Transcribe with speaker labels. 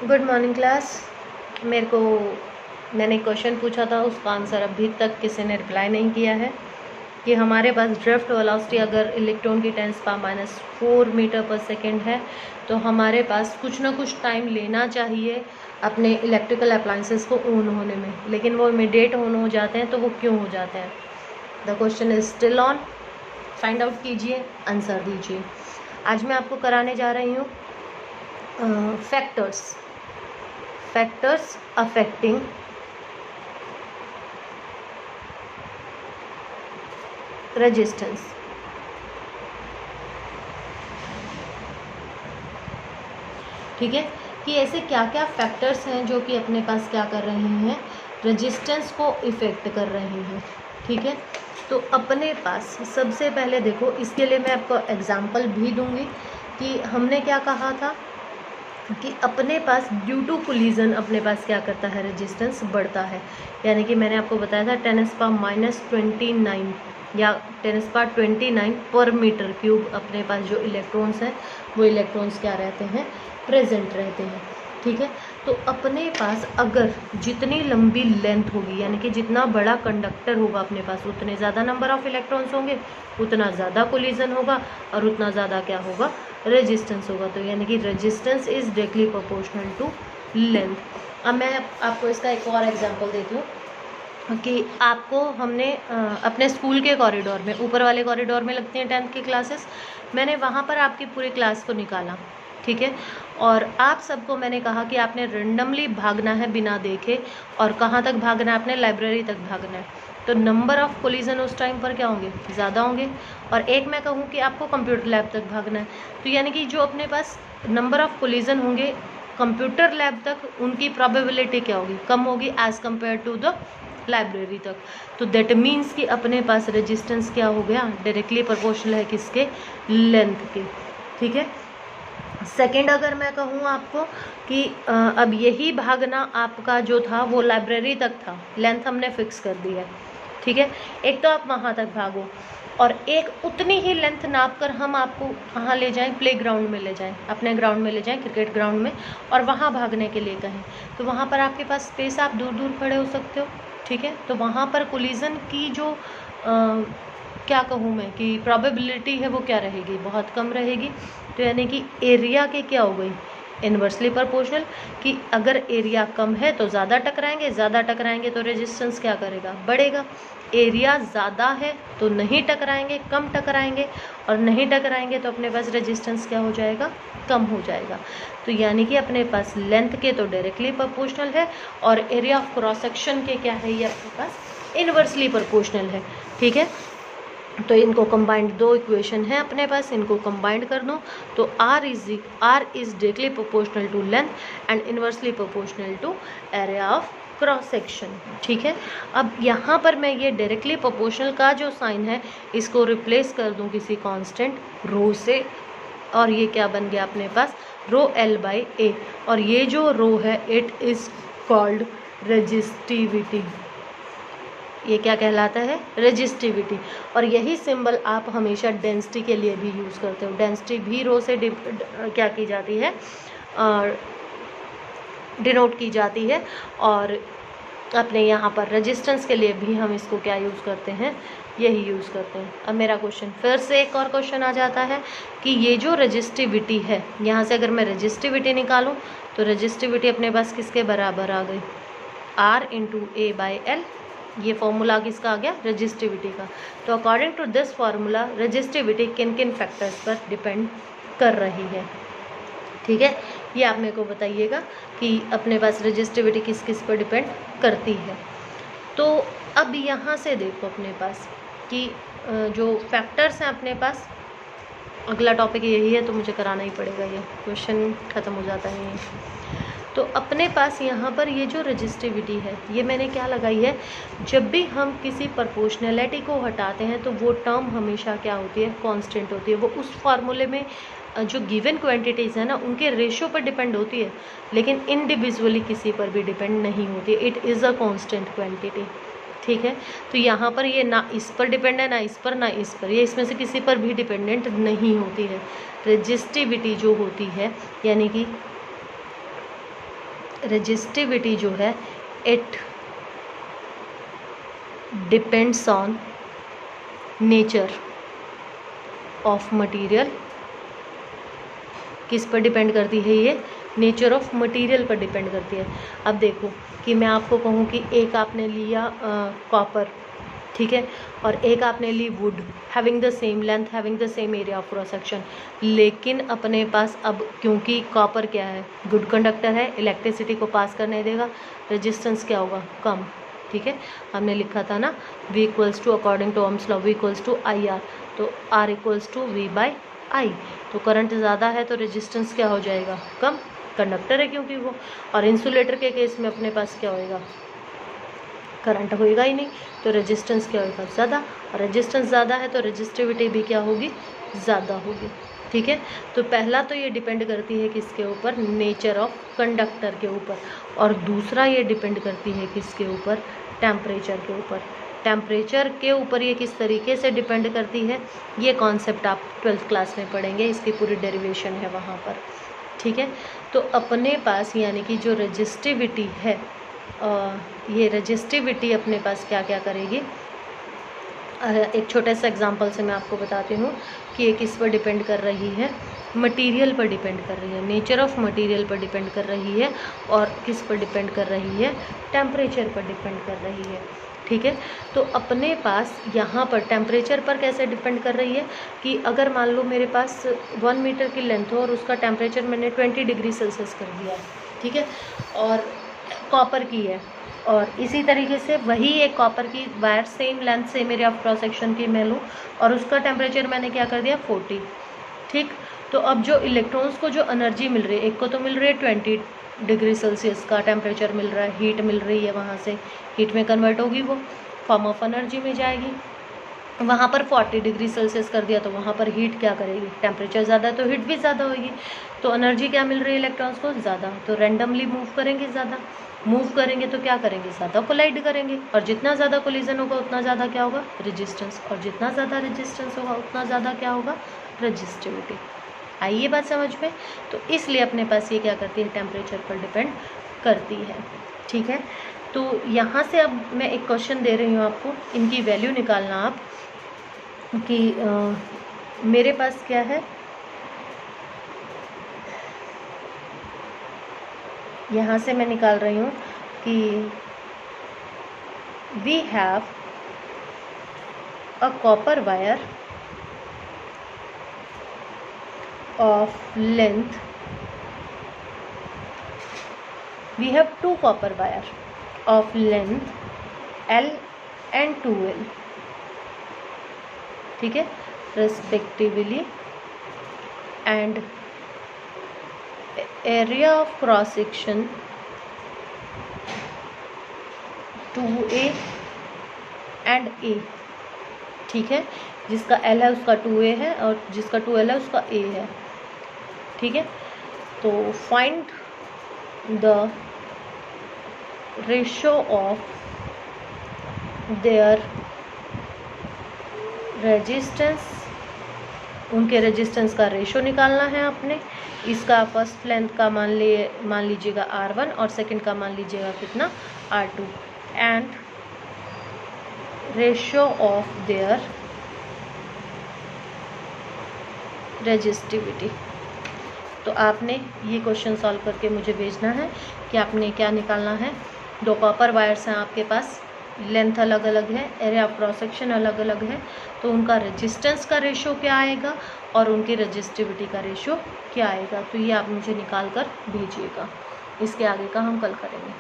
Speaker 1: Good morning class. मैंने question पूछा था, उसका आंसर अभी तक किसी ने रिप्लाई नहीं किया है कि हमारे पास ड्रिफ्ट वेलोसिटी अगर इलेक्ट्रॉन की 10⁻⁴ मीटर पर सेकेंड है तो हमारे पास कुछ ना कुछ टाइम लेना चाहिए अपने इलेक्ट्रिकल अप्लायंसेस को ऑन होने में, लेकिन वो इमीडिएट ऑन हो जाते हैं। तो वो क्यों हो जाते हैं? The question is still on. Find out कीजिए, आंसर दीजिए। आज मैं आपको कराने जा रही हूँ फैक्टर्स अफेक्टिंग रेजिस्टेंस। ठीक है, कि ऐसे क्या क्या फैक्टर्स हैं जो कि अपने पास क्या कर रहे हैं, रेजिस्टेंस को इफेक्ट कर रहे हैं। ठीक है, तो अपने पास सबसे पहले देखो, इसके लिए मैं आपको एग्जांपल भी दूंगी कि हमने क्या कहा था कि अपने पास ड्यू टू कोलिजन अपने पास क्या करता है, रेजिस्टेंस बढ़ता है। यानी कि मैंने आपको बताया था 10⁻⁻29 या 10⁻29 पर मीटर क्यूब अपने पास जो इलेक्ट्रॉन्स हैं वो इलेक्ट्रॉन्स क्या रहते हैं, प्रेजेंट रहते हैं। ठीक है, तो अपने पास अगर जितनी लंबी लेंथ होगी, यानी कि जितना बड़ा कंडक्टर होगा अपने पास, उतने ज़्यादा नंबर ऑफ इलेक्ट्रॉन्स होंगे, उतना ज़्यादा कोलिजन होगा और उतना ज़्यादा क्या होगा, रेजिस्टेंस होगा। तो यानी कि resistance is directly proportional to length. अब मैं आपको इसका एक और एग्जांपल देती हूँ कि आपको हमने अपने स्कूल के कॉरिडोर में, ऊपर वाले कॉरिडोर में लगती हैं 10th की क्लासेस, मैंने वहाँ पर आपकी पूरी क्लास को निकाला। ठीक है, और आप सबको मैंने कहा कि आपने रेंडमली भागना है बिना देखे, और कहाँ तक भागना है, आपने लाइब्रेरी तक भागना है। तो नंबर ऑफ कोलिजन उस टाइम पर क्या होंगे, ज़्यादा होंगे। और एक मैं कहूँ कि आपको कंप्यूटर लैब तक भागना है, तो यानी कि जो अपने पास नंबर ऑफ कोलिजन होंगे कंप्यूटर लैब तक, उनकी प्रोबेबिलिटी क्या होगी, कम होगी as compare to the library तक। तो दैट मीन्स कि अपने पास रेजिस्टेंस क्या हो गया, डायरेक्टली प्रोपोर्शनल है किसके, लेंथ के। ठीक है, सेकेंड अगर मैं कहूँ आपको कि अब यही भागना आपका जो था वो लाइब्रेरी तक था, लेंथ हमने फिक्स कर दी है। ठीक है, एक तो आप वहाँ तक भागो और एक उतनी ही लेंथ नाप कर हम आपको कहाँ ले जाएं, प्ले ग्राउंड में ले जाएं, अपने ग्राउंड में ले जाएं, क्रिकेट ग्राउंड में, और वहाँ भागने के लिए कहें तो वहाँ पर आपके पास स्पेस, आप दूर दूर खड़े हो सकते हो। ठीक है, तो वहाँ पर कोलिजन की जो क्या कहूँ मैं कि प्रोबेबिलिटी है वो क्या रहेगी, बहुत कम रहेगी। तो यानी कि एरिया के क्या हो गई, इन्वर्सली प्रोपोर्शनल, कि अगर एरिया कम है तो ज़्यादा टकराएंगे, ज़्यादा टकराएंगे तो रेजिस्टेंस क्या करेगा, बढ़ेगा। एरिया ज़्यादा है तो नहीं टकराएंगे, कम टकराएंगे, और नहीं टकराएंगे तो अपने पास रेजिस्टेंस क्या हो जाएगा, कम हो जाएगा। तो यानी कि अपने पास लेंथ के तो डायरेक्टली प्रोपोर्शनल है, और एरिया ऑफ क्रॉस सेक्शन के क्या है, ये अपने पास इन्वर्सली प्रोपोर्शनल है। ठीक है, तो इनको कंबाइंड, दो इक्वेशन है अपने पास, इनको कंबाइंड कर दो तो R is directly proportional to length and inversely proportional to area of cross section. ठीक है, अब यहाँ पर मैं ये डायरेक्टली प्रोपोर्शनल का जो साइन है इसको रिप्लेस कर दूँ किसी कांस्टेंट रो से, और ये क्या बन गया अपने पास, रो L/A, और ये जो रो है इट इज़ कॉल्ड रेजिस्टिविटी। ये क्या कहलाता है, रेजिस्टिविटी। और यही सिंबल आप हमेशा डेंसिटी के लिए भी यूज़ करते हो। डेंसिटी भी रो से क्या की जाती है, डिनोट की जाती है, और अपने यहाँ पर रेजिस्टेंस के लिए भी हम इसको क्या यूज़ करते हैं, यही यूज़ करते हैं। अब मेरा क्वेश्चन फिर से एक और क्वेश्चन आ जाता है कि ये जो रेजिस्टिविटी है, यहाँ से अगर मैं रेजिस्टिविटी निकालूँ तो रेजिस्टिविटी अपने पास किसके बराबर आ गई, R × A/L। ये फॉर्मूला किसका आ गया, रेजिस्टिविटी का। तो according to this formula resistivity किन किन फैक्टर्स पर डिपेंड कर रही है। ठीक है, ये आप मेरे को बताइएगा कि अपने पास रेजिस्टिविटी किस किस पर डिपेंड करती है। तो अब यहाँ से देखो अपने पास कि जो फैक्टर्स हैं अपने पास, अगला टॉपिक यही है तो मुझे कराना ही पड़ेगा, ये क्वेश्चन ख़त्म हो जाता है यहीं। तो अपने पास यहाँ पर ये जो रेजिस्टिविटी है, ये मैंने क्या लगाई है, जब भी हम किसी प्रोपोर्शनैलिटी को हटाते हैं तो वो टर्म हमेशा क्या होती है, कांस्टेंट होती है। वो उस फार्मूले में जो गिवन क्वांटिटीज़ है ना, उनके रेशियो पर डिपेंड होती है, लेकिन इंडिविजुअली किसी पर भी डिपेंड नहीं होती। It is a constant quantity. ठीक है, तो यहाँ पर ये ना इस पर डिपेंड है, ना इस पर, ना इस पर, ये इसमें से किसी पर भी डिपेंडेंट नहीं होती है। रेजिस्टिविटी जो होती है, यानी कि रेजिस्टिविटी जो है it depends on nature of material. किस पर डिपेंड करती है ये? नेचर ऑफ मटेरियल पर डिपेंड करती है। अब देखो कि मैं आपको कहूँ कि एक आपने लिया कॉपर, ठीक है, और एक आपने ली wood, having the same length, having the same area of cross section, लेकिन अपने पास अब क्योंकि कॉपर क्या है, गुड कंडक्टर है, इलेक्ट्रिसिटी को पास करने देगा, रेजिस्टेंस क्या होगा, कम, ठीक है। हमने लिखा था ना V equals to, according to Ohm's law, V equals to IR, तो R इक्वल्स टू V/I। तो करंट ज़्यादा है तो रेजिस्टेंस क्या हो जाएगा, कम, कंडक्टर है क्योंकि वो। और इंसुलेटर के केस में अपने पास क्या होएगा, करंट होएगा ही नहीं, तो रेजिस्टेंस क्या होगा, ज़्यादा। और रेजिस्टेंस ज़्यादा है तो रेजिस्टिविटी भी क्या होगी, ज़्यादा होगी, ठीक है। तो पहला तो ये डिपेंड करती है किसके ऊपर, नेचर ऑफ कंडक्टर के ऊपर, और दूसरा ये डिपेंड करती है किसके ऊपर, टेम्परेचर के ऊपर। टेम्परेचर के ऊपर ये किस तरीके से डिपेंड करती है, ये कॉन्सेप्ट आप 12th क्लास में पढ़ेंगे, इसकी पूरी डेरिवेशन है वहाँ पर, ठीक है। तो अपने पास यानी कि जो रेजिस्टिविटी है, ये रेजिस्टिविटी अपने पास क्या क्या करेगी, एक छोटे से एग्जांपल से मैं आपको बताती हूँ कि ये किस पर डिपेंड कर रही है, मटेरियल पर डिपेंड कर रही है, नेचर ऑफ मटेरियल पर डिपेंड कर रही है, और किस पर डिपेंड कर रही है, टेम्परेचर पर डिपेंड कर रही है, ठीक है। तो अपने पास यहाँ पर टेम्परेचर पर कैसे डिपेंड कर रही है कि अगर मान लो मेरे पास 1 मीटर की लेंथ हो और उसका टेम्परेचर मैंने 20 डिग्री सेल्सियस कर दिया है, ठीक है, और कॉपर की है, और इसी तरीके से वही एक कॉपर की wire same length same area of cross section की मैं लूँ और उसका टेम्परेचर मैंने क्या कर दिया 40, ठीक। तो अब जो इलेक्ट्रॉन्स को जो एनर्जी मिल रही है, एक को तो मिल रही है 20 डिग्री सेल्सियस का टेम्परेचर मिल रहा है, हीट मिल रही है, वहाँ से हीट में कन्वर्ट होगी, वो फॉर्म ऑफ एनर्जी में जाएगी। वहाँ पर 40 डिग्री सेल्सियस कर दिया तो वहाँ पर हीट क्या करेगी, टेम्परेचर ज़्यादा है तो हीट भी ज़्यादा होगी, तो एनर्जी क्या मिल रही है इलेक्ट्रॉन्स को, ज़्यादा। तो रैंडमली मूव करेंगे, ज़्यादा मूव करेंगे तो क्या करेंगे, ज़्यादा कोलाइड करेंगे, और जितना ज़्यादा कोलिजन होगा उतना ज़्यादा क्या होगा, रेजिस्टेंस, और जितना ज़्यादा रेजिस्टेंस होगा उतना ज़्यादा क्या होगा, रेजिस्टिविटी। आई ये बात समझ में? तो इसलिए अपने पास ये क्या करती है, टेम्परेचर पर डिपेंड करती है, ठीक है। तो यहाँ से अब मैं एक क्वेश्चन दे रही हूँ आपको, इनकी वैल्यू निकालना आप कि मेरे पास क्या है, यहाँ से मैं निकाल रही हूँ कि we have a copper wire of length, we have 2 copper wire of length L and 2L, ठीक है, respectively, and area of cross section 2A and A, ठीक है, जिसका L है उसका 2A है और जिसका 2L है उसका A है, ठीक है। तो find the ratio of their resistance, उनके रेजिस्टेंस का रेशो निकालना है आपने। इसका फर्स्ट लेंथ का मान लीजिएगा R1 और सेकंड का मान लीजिएगा कितना, R2, and ratio of their resistivity. तो आपने ये क्वेश्चन सॉल्व करके मुझे भेजना है कि आपने क्या निकालना है। 2 कॉपर वायर्स हैं आपके पास, लेंथ अलग अलग है, एरिया ऑफ क्रॉस सेक्शन अलग अलग है, तो उनका रेजिस्टेंस का रेशो क्या आएगा और उनकी रेजिस्टिविटी का रेशो क्या आएगा, तो ये आप मुझे निकाल कर भेजिएगा। इसके आगे का हम कल करेंगे।